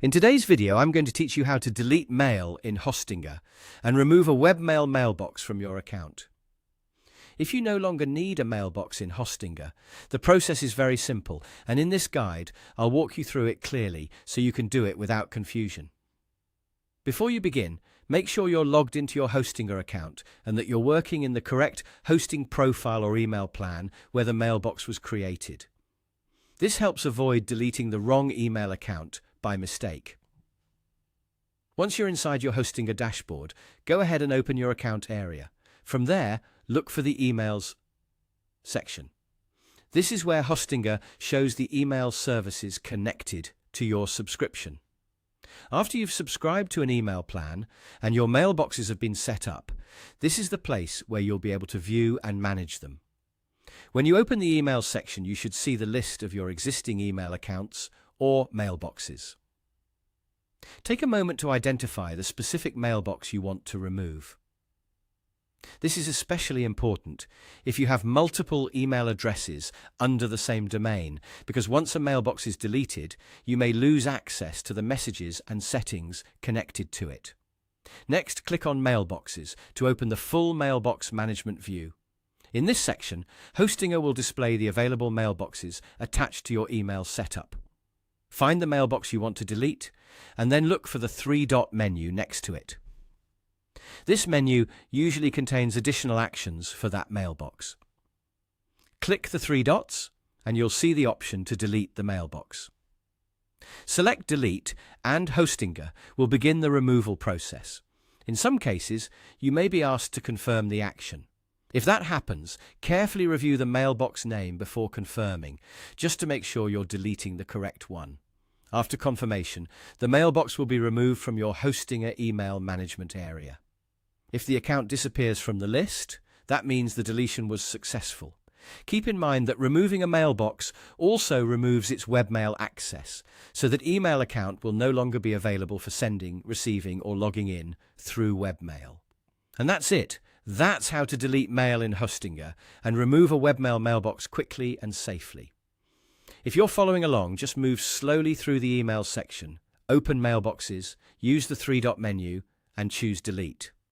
In today's video, I'm going to teach you how to delete mail in Hostinger and remove a webmail mailbox from your account. If you no longer need a mailbox in Hostinger, the process is very simple, and in this guide, I'll walk you through it clearly so you can do it without confusion. Before you begin, make sure you're logged into your Hostinger account and that you're working in the correct hosting profile or email plan where the mailbox was created. This helps avoid deleting the wrong email account by mistake. Once you're inside your Hostinger dashboard, go ahead and open your account area. From there, look for the Emails section. This is where Hostinger shows the email services connected to your subscription. After you've subscribed to an email plan and your mailboxes have been set up, this is the place where you'll be able to view and manage them. When you open the Emails section, you should see the list of your existing email accounts or mailboxes. Take a moment to identify the specific mailbox you want to remove. This is especially important if you have multiple email addresses under the same domain, because once a mailbox is deleted, you may lose access to the messages and settings connected to it. Next, click on Mailboxes to open the full mailbox management view. In this section, Hostinger will display the available mailboxes attached to your email setup. Find the mailbox you want to delete, and then look for the three-dot menu next to it. This menu usually contains additional actions for that mailbox. Click the three dots, and you'll see the option to delete the mailbox. Select Delete, and Hostinger will begin the removal process. In some cases, you may be asked to confirm the action. If that happens, carefully review the mailbox name before confirming, just to make sure you're deleting the correct one. After confirmation, the mailbox will be removed from your Hostinger email management area. If the account disappears from the list, that means the deletion was successful. Keep in mind that removing a mailbox also removes its webmail access, so that email account will no longer be available for sending, receiving, or logging in through webmail. And that's it. That's how to delete mail in Hostinger and remove a webmail mailbox quickly and safely. If you're following along, just move slowly through the email section, open mailboxes, use the three-dot menu, and choose Delete.